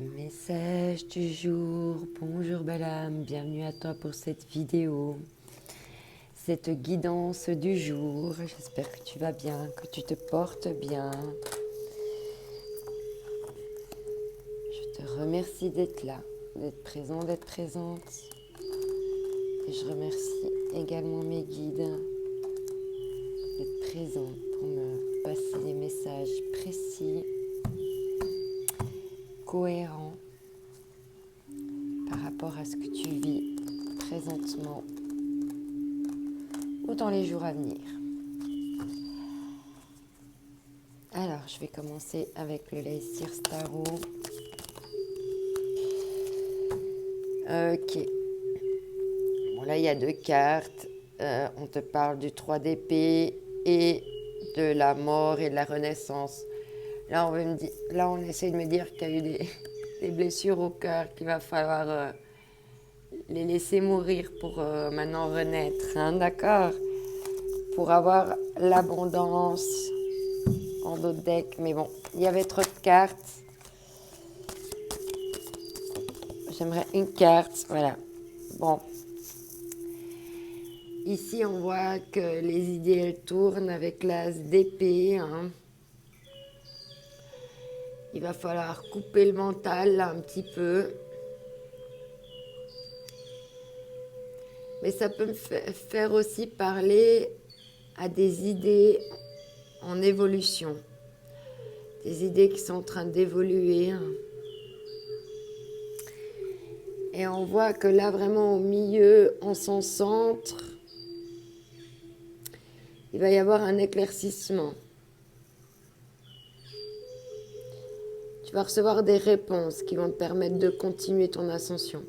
Message du jour, bonjour belle âme, bienvenue à toi pour cette vidéo, cette guidance du jour. J'espère que tu vas bien, que tu te portes bien. Je te remercie d'être là, d'être présent, d'être présente. Et je remercie également mes guides d'être présents pour me passer des messages précis, cohérents par rapport à ce que tu vis présentement ou dans les jours à venir. Alors, je vais commencer avec le Laïcir Tarot. Ok. Bon, là, il y a deux cartes. On te parle du 3 d'épée et de la mort et de la renaissance. Là, on essaie de me dire qu'il y a eu des blessures au cœur, qu'il va falloir les laisser mourir pour maintenant renaître. Hein, d'accord? Pour avoir l'abondance en d'autres decks. Mais bon, il y avait trop de cartes. J'aimerais une carte. Voilà. Bon. Ici, on voit que les idées, elles tournent avec l'as d'épée. Hein. Il va falloir couper le mental là, un petit peu. Mais ça peut me faire aussi parler à des idées en évolution. Des idées qui sont en train d'évoluer. Hein. Et on voit que là, vraiment au milieu, en son centre, il va y avoir un éclaircissement. Tu vas recevoir des réponses qui vont te permettre de continuer ton ascension.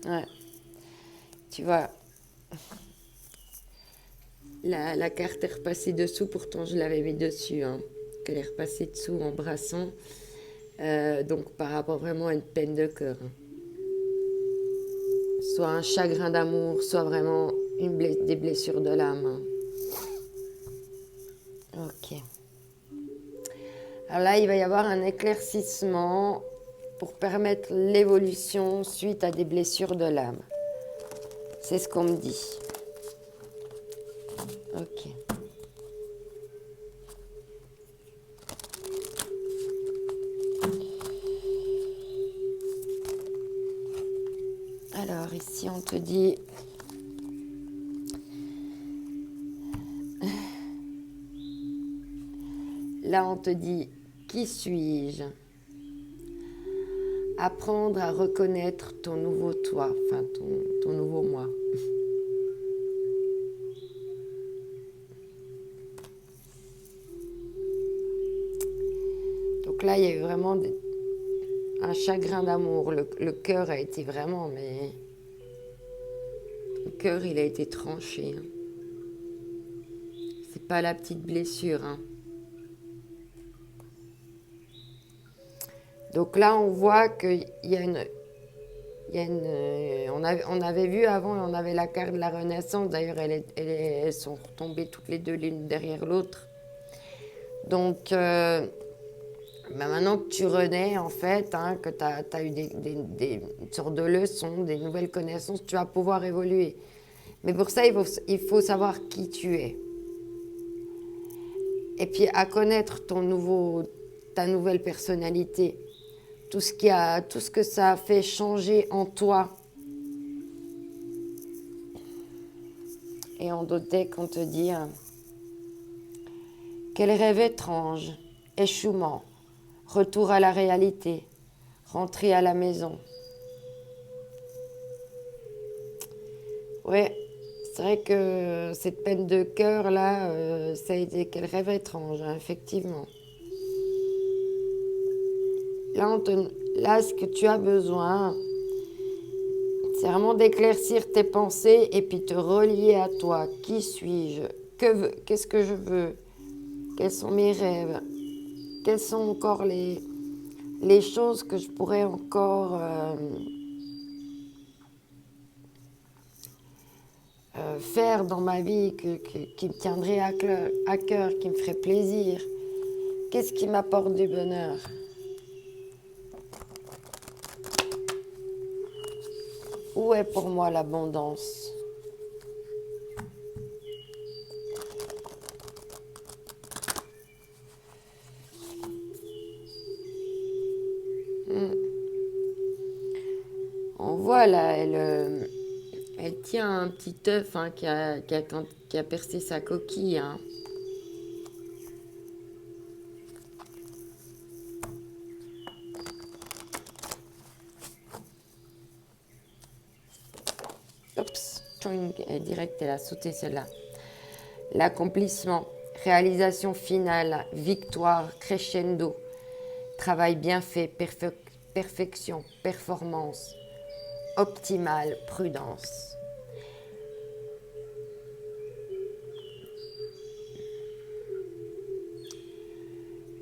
Ouais. Tu vois, la carte est repassée dessous, pourtant je l'avais mis dessus, hein, qu'elle est repassée dessous en brassant. Donc par rapport vraiment à une peine de cœur. Hein. Soit un chagrin d'amour, soit vraiment des blessures de l'âme. Hein. Ok. Alors là, il va y avoir un éclaircissement pour permettre l'évolution suite à des blessures de l'âme. C'est ce qu'on me dit. Ok. Alors ici, on te dit... Là, on te dit, qui suis-je? Apprendre à reconnaître ton nouveau toi, enfin ton nouveau moi. Donc là, il y a eu vraiment un chagrin d'amour. Le cœur a été vraiment, mais... Le cœur, il a été tranché. Hein. C'est pas la petite blessure. Hein. Donc là, on voit qu'il y a une... on avait vu avant, on avait la carte de la Renaissance. D'ailleurs, elles sont tombées toutes les deux l'une derrière l'autre. Donc, maintenant que tu renais, en fait, hein, que tu as eu une sorte de leçons, des nouvelles connaissances, tu vas pouvoir évoluer. Mais pour ça, il faut savoir qui tu es. Et puis, à connaître ta nouvelle personnalité. Tout ce que ça a fait changer en toi. Et en d'autres decks, on te dit quel rêve étrange, échouement, retour à la réalité, rentrer à la maison. Ouais, c'est vrai que cette peine de cœur là, ça a été quel rêve étrange, hein, effectivement. Là, ce que tu as besoin, c'est vraiment d'éclaircir tes pensées et puis te relier à toi. Qui suis-je? Qu'est-ce que je veux? Quels sont mes rêves? Quelles sont encore les choses que je pourrais encore faire dans ma vie, qui me tiendrait à cœur, qui me ferait plaisir? Qu'est-ce qui m'apporte du bonheur? Où est pour moi l'abondance? On voit là, elle tient un petit œuf hein, qui a percé sa coquille. Hein. Oups, direct, elle a sauté celle-là. L'accomplissement, réalisation finale, victoire, crescendo, travail bien fait, perfection, performance, optimale, prudence.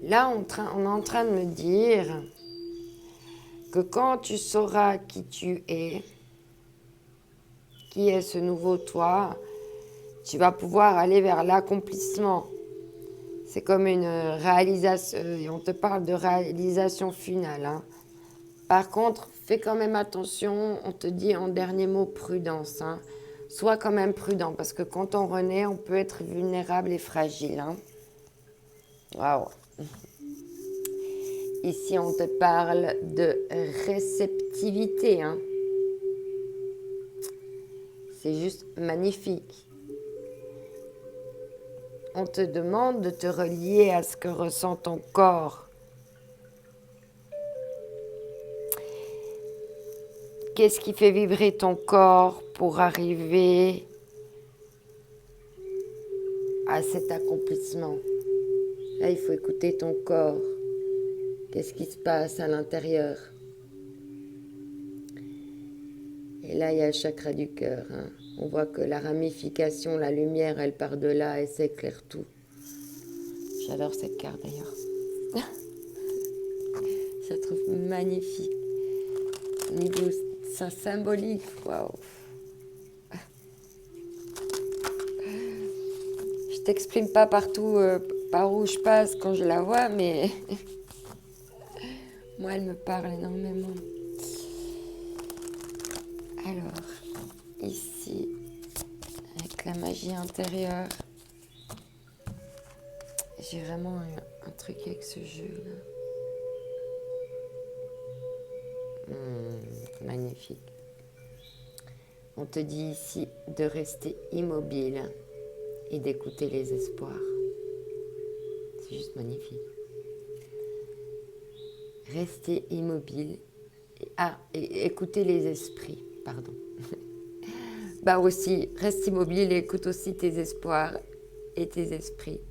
Là, on est en train de me dire que quand tu sauras qui tu es, qui est ce nouveau toi, tu vas pouvoir aller vers l'accomplissement. C'est comme une réalisation, on te parle de réalisation finale. Hein. Par contre, fais quand même attention, on te dit en dernier mot prudence. Hein. Sois quand même prudent, parce que quand on renaît, on peut être vulnérable et fragile. Hein. Waouh. Ici, on te parle de réceptivité. Hein. C'est juste magnifique. On te demande de te relier à ce que ressent ton corps. Qu'est-ce qui fait vibrer ton corps pour arriver à cet accomplissement? Là, il faut écouter ton corps. Qu'est-ce qui se passe à l'intérieur? Et là, il y a le chakra du cœur. Hein. On voit que la ramification, la lumière, elle part de là et s'éclaire tout. J'adore cette carte d'ailleurs. Je la trouve magnifique. Au niveau symbolique, waouh. Je t'exprime pas partout par où je passe quand je la vois, mais moi, elle me parle énormément. Alors, ici, avec la magie intérieure, j'ai vraiment un truc avec ce jeu-là. Magnifique. On te dit ici de rester immobile et d'écouter les espoirs. C'est juste magnifique. Rester immobile et écouter les esprits, pardon. Bah aussi, reste immobile et écoute aussi tes espoirs et tes esprits.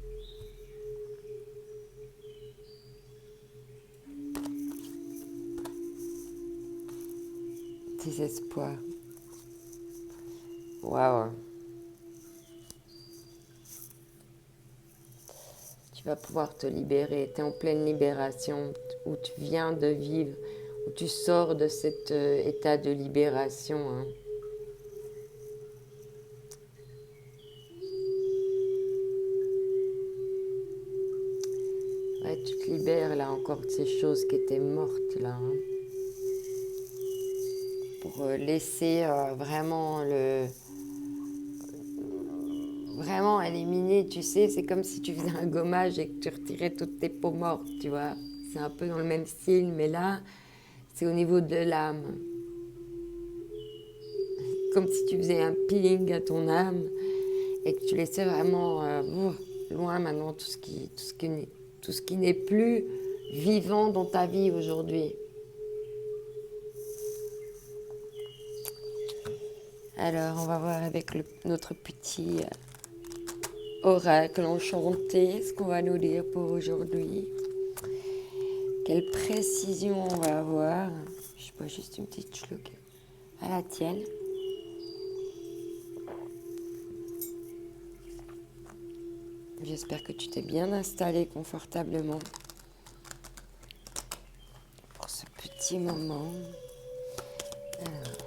Tes espoirs. Waouh. Tu vas pouvoir te libérer. Tu es en pleine libération où tu viens de vivre, où tu sors de cet état de libération. Hein. Ouais, tu te libères là encore de ces choses qui étaient mortes là. Hein. Pour laisser vraiment éliminer, tu sais, c'est comme si tu faisais un gommage et que tu retirais toutes tes peaux mortes, tu vois. C'est un peu dans le même style, mais là, c'est au niveau de l'âme. Comme si tu faisais un peeling à ton âme et que tu laissais vraiment loin maintenant tout ce qui n'est plus vivant dans ta vie aujourd'hui. Alors, on va voir avec notre petit oracle enchanté ce qu'on va nous dire pour aujourd'hui. Quelle précision on va avoir. Je sais pas, juste une petite chlouque à la tienne. J'espère que tu t'es bien installé confortablement pour ce petit moment. Alors,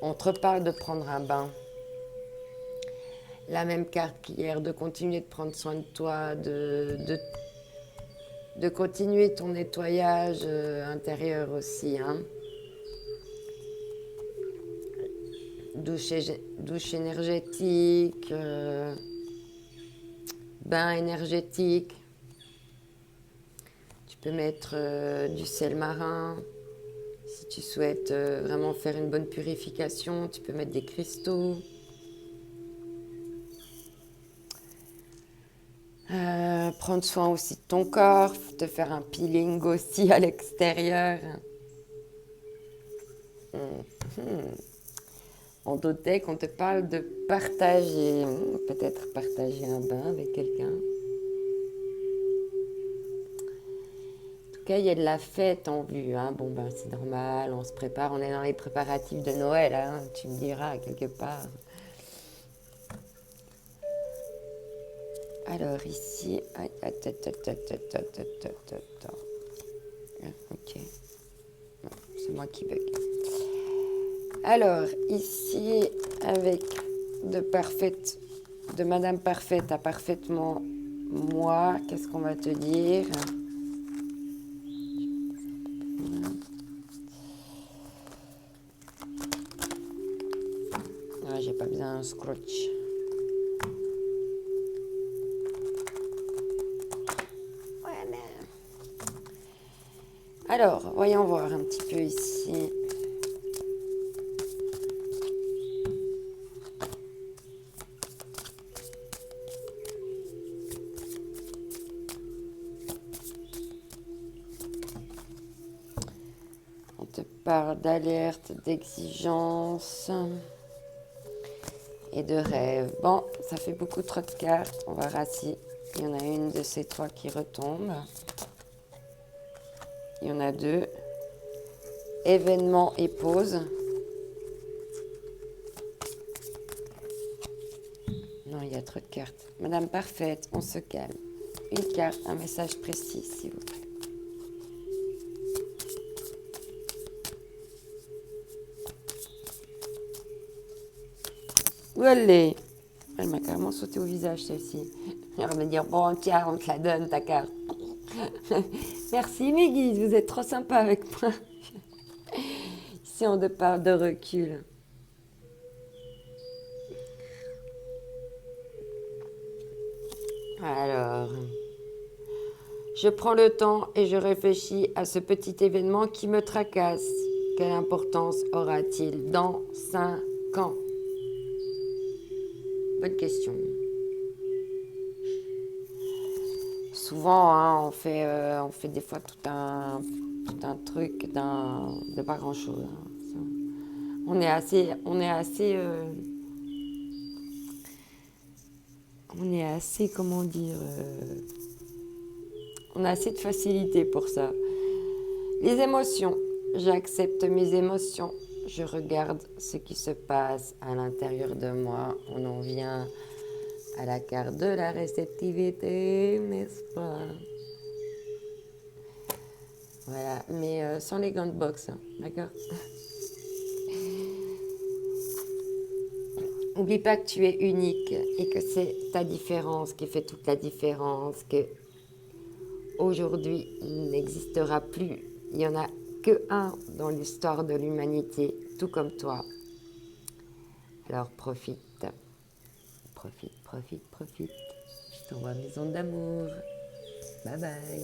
on te parle de prendre un bain. la même carte qu'hier, de continuer de prendre soin de toi, de continuer ton nettoyage intérieur aussi. Hein. Douche énergétique, bain énergétique. Tu peux mettre du sel marin. Si tu souhaites vraiment faire une bonne purification, tu peux mettre des cristaux. Prendre soin aussi de ton corps, te faire un peeling aussi à l'extérieur. On doutait qu'on te parle de partager, peut-être partager un bain avec quelqu'un. En tout cas, il y a de la fête en vue. Hein. Bon, ben, c'est normal, on se prépare, on est dans les préparatifs de Noël, hein, tu me diras, quelque part. Alors, ici... Ok. C'est moi qui bug. Alors, ici, avec de Madame Parfaite à parfaitement moi, qu'est-ce qu'on va te dire? Ah, j'ai pas besoin d'un scratch. Voilà. Alors, voyons voir un petit peu ici. On te parle d'alerte, d'exigence et de rêve. Bon, ça fait beaucoup trop de cartes. On verra si il y en a une de ces trois qui retombe. Il y en a deux. Événement et pause. Non, il y a trop de cartes. Madame Parfaite, on se calme. Une carte, un message précis, s'il vous plaît. Où elle est? Elle m'a carrément sauté au visage, celle-ci. Elle va me dire, bon, tiens, on te la donne, ta carte. Merci, mes guides, vous êtes trop sympa avec moi. Ici, on te parle de recul. Alors, je prends le temps et je réfléchis à ce petit événement qui me tracasse. Quelle importance aura-t-il dans 5 ans? Bonne question. Souvent, hein, on fait des fois tout un truc de pas grand-chose. Hein. On est assez, comment dire, on a assez de facilité pour ça. Les émotions, j'accepte mes émotions. Je regarde ce qui se passe à l'intérieur de moi. On en vient à la carte de la réceptivité, n'est-ce pas? Voilà, mais sans les gants de boxe, hein, d'accord? N'oublie pas que tu es unique et que c'est ta différence qui fait toute la différence, que aujourd'hui il n'existera plus. Il n'y en a que un dans l'histoire de l'humanité, tout comme toi. Alors profite. Profite. Je t'envoie mes ondes d'amour. Bye bye.